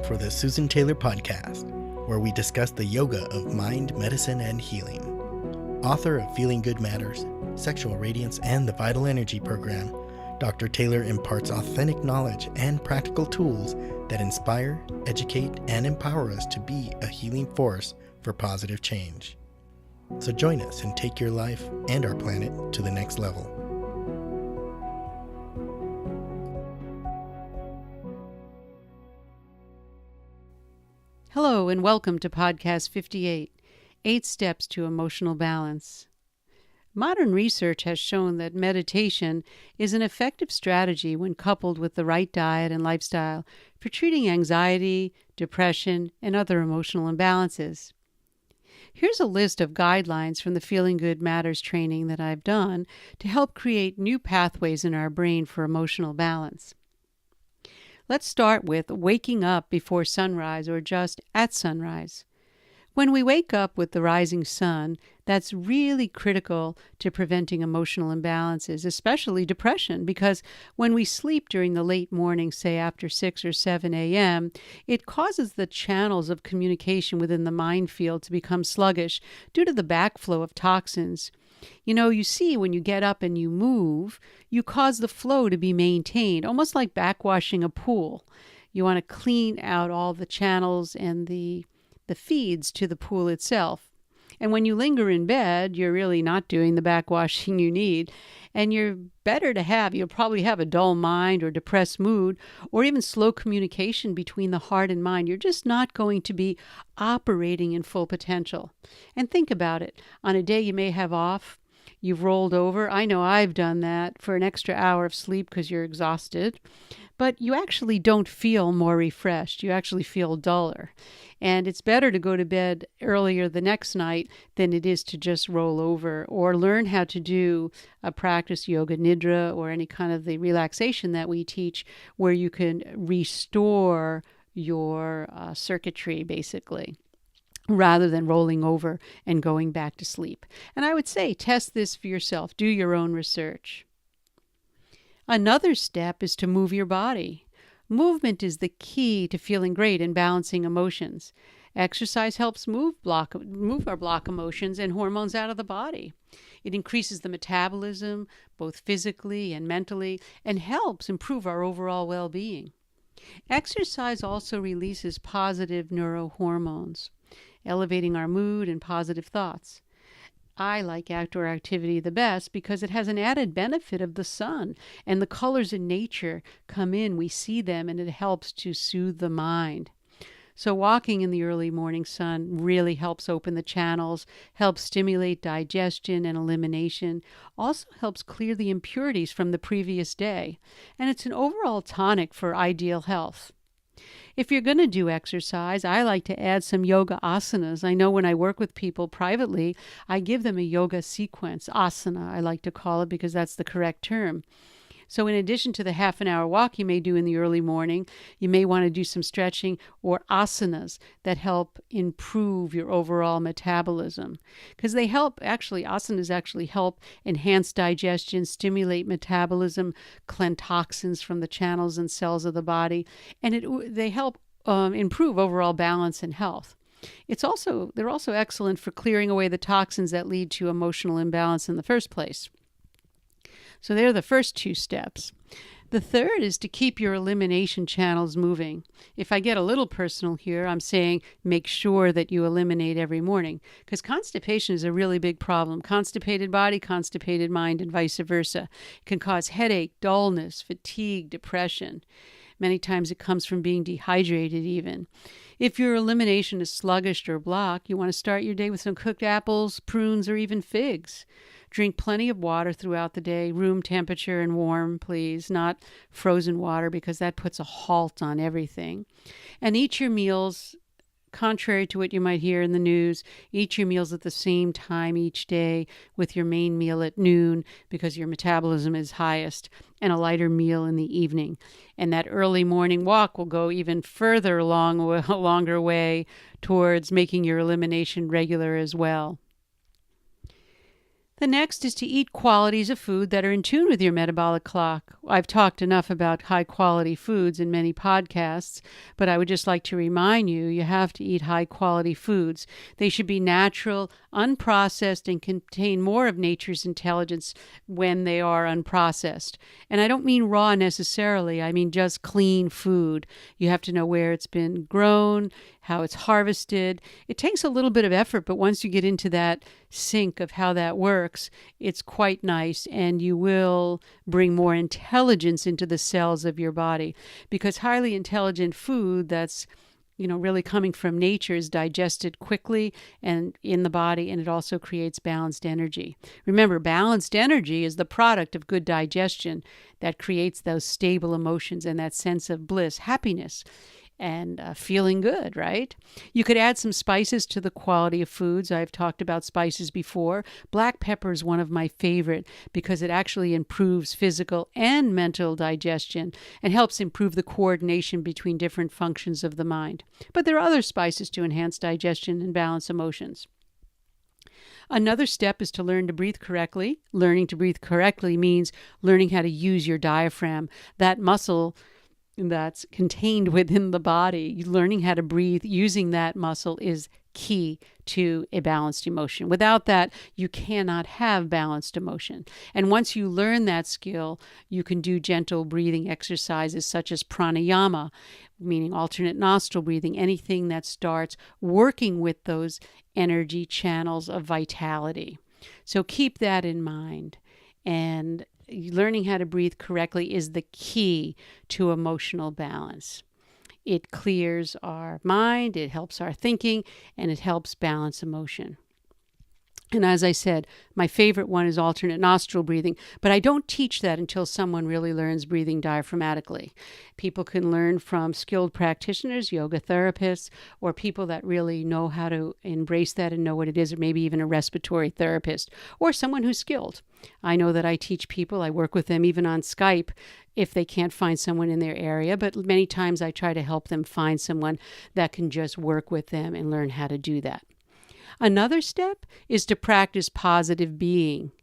for the Susan Taylor Podcast, where we discuss the yoga of mind, medicine, and healing. Author of Feeling Good Matters, Sexual Radiance, and the Vital Energy Program, Dr. Taylor imparts authentic knowledge and practical tools that inspire, educate, and empower us to be a healing force for positive change. So join us and take your life and our planet to the next level. Hello and welcome to Podcast 58, 8 Steps to Emotional Balance. Modern research has shown that meditation is an effective strategy when coupled with the right diet and lifestyle for treating anxiety, depression, and other emotional imbalances. Here's a list of guidelines from the Feeling Good Matters training that I've done to help create new pathways in our brain for emotional balance. Let's start with waking up before sunrise or just at sunrise. When we wake up with the rising sun, that's really critical to preventing emotional imbalances, especially depression, because when we sleep during the late morning, say after 6 or 7 a.m., it causes the channels of communication within the mind field to become sluggish due to the backflow of toxins. You see when you get up and you move, you cause the flow to be maintained, almost like backwashing a pool. You want to clean out all the channels and the feeds to the pool itself. And when you linger in bed, you're really not doing the backwashing you need. And you'll probably have a dull mind or depressed mood or even slow communication between the heart and mind. You're just not going to be operating in full potential. And think about it. On a day you may have off, you've rolled over. I know I've done that for an extra hour of sleep because you're exhausted. But you actually don't feel more refreshed. You actually feel duller. And it's better to go to bed earlier the next night than it is to just roll over or learn how to do a practice, yoga nidra, or any kind of the relaxation that we teach where you can restore your circuitry, basically, rather than rolling over and going back to sleep. And I would say test this for yourself. Do your own research. Another step is to move your body. Movement is the key to feeling great and balancing emotions. Exercise helps move our block emotions and hormones out of the body. It increases the metabolism, both physically and mentally, and helps improve our overall well-being. Exercise also releases positive neurohormones, elevating our mood and positive thoughts. I like outdoor activity the best because it has an added benefit of the sun, and the colors in nature come in, we see them, and it helps to soothe the mind. So walking in the early morning sun really helps open the channels, helps stimulate digestion and elimination, also helps clear the impurities from the previous day, and it's an overall tonic for ideal health. If you're going to do exercise, I like to add some yoga asanas. I know when I work with people privately, I give them a yoga sequence, asana, I like to call it because that's the correct term. So in addition to the half an hour walk you may do in the early morning, you may want to do some stretching or asanas that help improve your overall metabolism. Because asanas actually help enhance digestion, stimulate metabolism, cleanse toxins from the channels and cells of the body, and they help improve overall balance and health. They're also excellent for clearing away the toxins that lead to emotional imbalance in the first place. So they're the first 2 steps. The third is to keep your elimination channels moving. If I get a little personal here, I'm saying make sure that you eliminate every morning, because constipation is a really big problem. Constipated body, constipated mind, and vice versa. It can cause headache, dullness, fatigue, depression. Many times it comes from being dehydrated even. If your elimination is sluggish or blocked, you want to start your day with some cooked apples, prunes, or even figs. Drink plenty of water throughout the day, room temperature and warm, please, not frozen water because that puts a halt on everything. And eat your meals, contrary to what you might hear in the news, eat your meals at the same time each day with your main meal at noon because your metabolism is highest, and a lighter meal in the evening. And that early morning walk will go even further a longer way towards making your elimination regular as well. The next is to eat qualities of food that are in tune with your metabolic clock. I've talked enough about high quality foods in many podcasts, but I would just like to remind you, you have to eat high quality foods. They should be natural, unprocessed, and contain more of nature's intelligence when they are unprocessed. And I don't mean raw necessarily, I mean just clean food. You have to know where it's been grown, how it's harvested. It takes a little bit of effort, but once you get into that sync of how that works, it's quite nice, and you will bring more intelligence into the cells of your body, because highly intelligent food that's really coming from nature is digested quickly and in the body, and it also creates balanced energy. Remember, balanced energy is the product of good digestion that creates those stable emotions and that sense of bliss, happiness, and feeling good, right? You could add some spices to the quality of foods. I've talked about spices before. Black pepper is one of my favorite because it actually improves physical and mental digestion and helps improve the coordination between different functions of the mind. But there are other spices to enhance digestion and balance emotions. Another step is to learn to breathe correctly. Learning to breathe correctly means learning how to use your diaphragm, that muscle that's contained within the body. Learning how to breathe using that muscle is key to a balanced emotion. Without that, you cannot have balanced emotion. And once you learn that skill, you can do gentle breathing exercises such as pranayama, meaning alternate nostril breathing, anything that starts working with those energy channels of vitality. So keep that in mind. And learning how to breathe correctly is the key to emotional balance. It clears our mind, it helps our thinking, and it helps balance emotion. And as I said, my favorite one is alternate nostril breathing, but I don't teach that until someone really learns breathing diaphragmatically. People can learn from skilled practitioners, yoga therapists, or people that really know how to embrace that and know what it is, or maybe even a respiratory therapist, or someone who's skilled. I know that I teach people, I work with them even on Skype if they can't find someone in their area, but many times I try to help them find someone that can just work with them and learn how to do that. Another step is to practice positive being.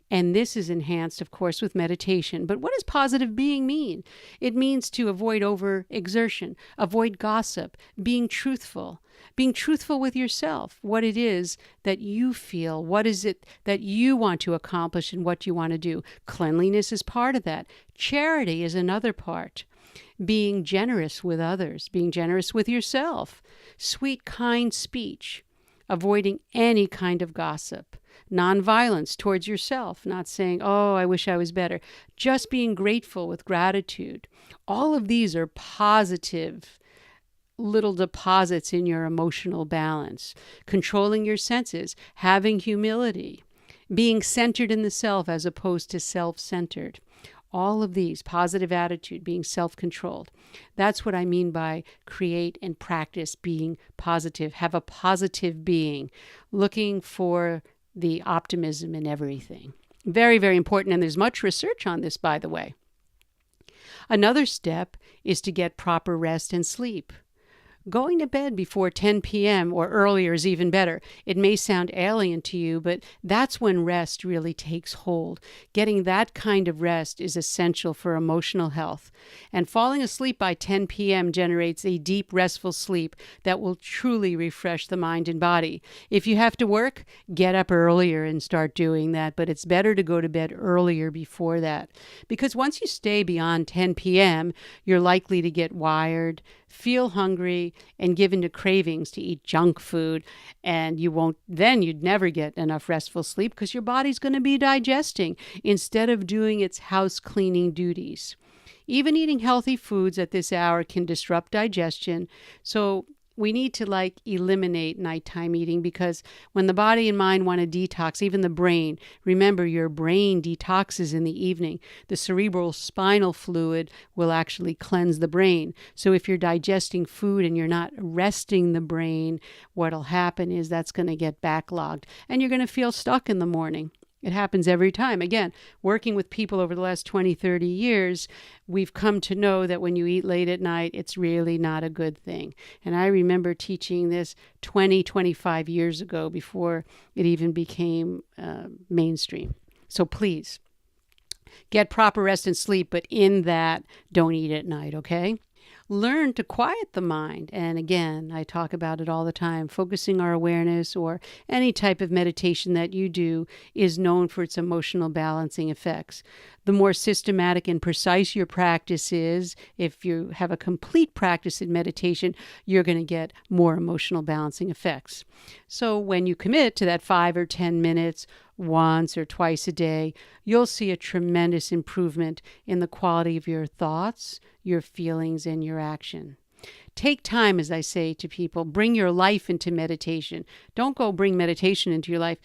And this is enhanced, of course, with meditation. But what does positive being mean? It means to avoid overexertion, avoid gossip, being truthful with yourself, what it is that you feel, what is it that you want to accomplish and what you want to do. Cleanliness is part of that. Charity is another part. Being generous with others, being generous with yourself, sweet, kind speech, avoiding any kind of gossip, nonviolence towards yourself, not saying, oh, I wish I was better, just being grateful with gratitude. All of these are positive little deposits in your emotional balance. Controlling your senses, having humility, being centered in the self as opposed to self-centered. All of these, positive attitude, being self-controlled. That's what I mean by create and practice being positive. Have a positive being, looking for the optimism in everything. Very, very important, and there's much research on this, by the way. Another step is to get proper rest and sleep. Going to bed before 10 p.m. or earlier is even better. It may sound alien to you, but that's when rest really takes hold. Getting that kind of rest is essential for emotional health. And falling asleep by 10 p.m. generates a deep, restful sleep that will truly refresh the mind and body. If you have to work, get up earlier and start doing that, but it's better to go to bed earlier before that. Because once you stay beyond 10 p.m., you're likely to get wired, feel hungry, and give into cravings to eat junk food, and you'd never get enough restful sleep because your body's going to be digesting instead of doing its house cleaning duties. Even eating healthy foods at this hour can disrupt digestion, so we need to eliminate nighttime eating, because when the body and mind want to detox, even the brain, remember your brain detoxes in the evening. The cerebral spinal fluid will actually cleanse the brain. So if you're digesting food and you're not resting the brain, what'll happen is that's going to get backlogged and you're going to feel stuck in the morning. It happens every time. Again, working with people over the last 20, 30 years, we've come to know that when you eat late at night, it's really not a good thing. And I remember teaching this 20, 25 years ago before it even became mainstream. So please, get proper rest and sleep, but in that, don't eat at night, okay? Learn to quiet the mind. And again, I talk about it all the time. Focusing our awareness or any type of meditation that you do is known for its emotional balancing effects. The more systematic and precise your practice is, if you have a complete practice in meditation, you're going to get more emotional balancing effects. So when you commit to that 5 or 10 minutes once or twice a day, you'll see a tremendous improvement in the quality of your thoughts, your feelings, and your action. Take time, as I say to people, bring your life into meditation. Don't go bring meditation into your life.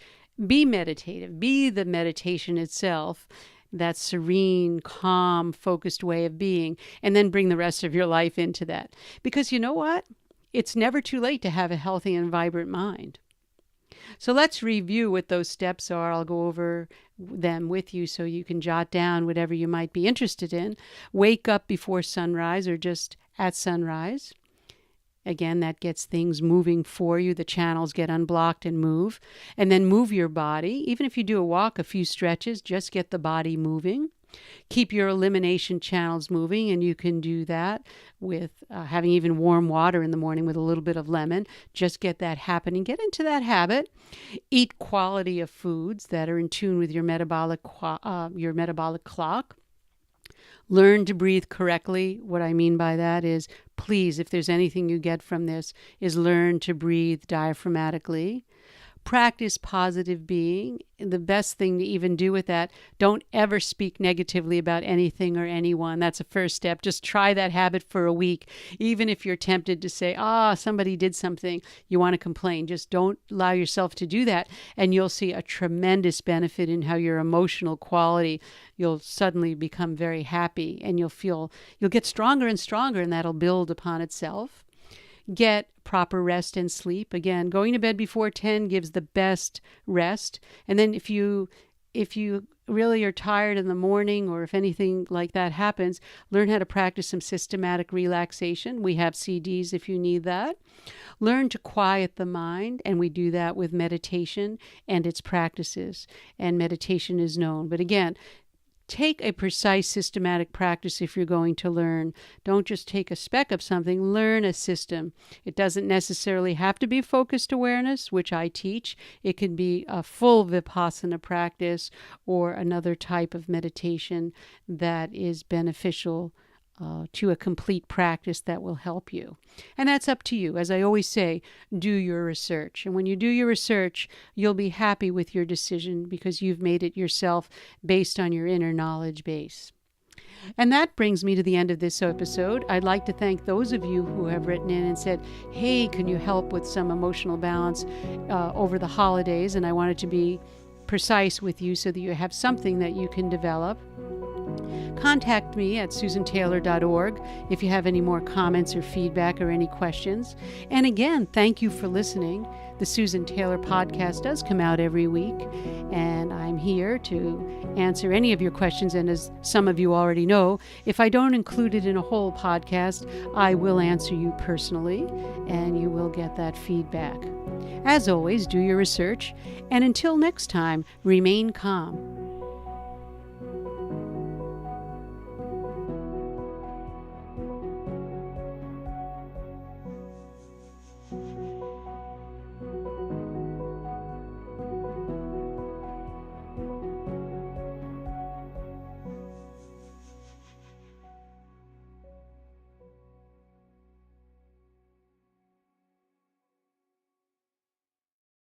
Be meditative. Be the meditation itself, that serene, calm, focused way of being, and then bring the rest of your life into that. Because you know what? It's never too late to have a healthy and vibrant mind. So let's review what those steps are. I'll go over them with you so you can jot down whatever you might be interested in. Wake up before sunrise or just at sunrise. Again, that gets things moving for you. The channels get unblocked and move. And then move your body. Even if you do a walk, a few stretches, just get the body moving. Keep your elimination channels moving, and you can do that with having even warm water in the morning with a little bit of lemon. Just get that happening. Get into that habit. Eat quality of foods that are in tune with your metabolic clock. Learn to breathe correctly. What I mean by that is, please, if there's anything you get from this, is learn to breathe diaphragmatically. Practice positive being. The best thing to even do with that, don't ever speak negatively about anything or anyone. That's a first step. Just try that habit for a week. Even if you're tempted to say, somebody did something, you want to complain. Just don't allow yourself to do that. And you'll see a tremendous benefit in how your emotional quality, you'll suddenly become very happy, and you'll get stronger and stronger, and that'll build upon itself. Get proper rest and sleep. Again, going to bed before 10 gives the best rest. And then if you really are tired in the morning, or if anything like that happens, learn how to practice some systematic relaxation. We have CDs if you need that. Learn to quiet the mind, and we do that with meditation and its practices. And meditation is known. But again, take a precise systematic practice if you're going to learn. Don't just take a speck of something. Learn a system. It doesn't necessarily have to be focused awareness, which I teach. It can be a full Vipassana practice or another type of meditation that is beneficial to a complete practice that will help you. And that's up to you. As I always say, do your research. And when you do your research, you'll be happy with your decision because you've made it yourself based on your inner knowledge base. And that brings me to the end of this episode. I'd like to thank those of you who have written in and said, hey, can you help with some emotional balance over the holidays? And I wanted to be precise with you so that you have something that you can develop. Contact me at susantaylor.org if you have any more comments or feedback or any questions. And again, thank you for listening. The Susan Taylor podcast does come out every week, and I'm here to answer any of your questions. And as some of you already know, if I don't include it in a whole podcast, I will answer you personally, and you will get that feedback. As always, do your research, and until next time, remain calm.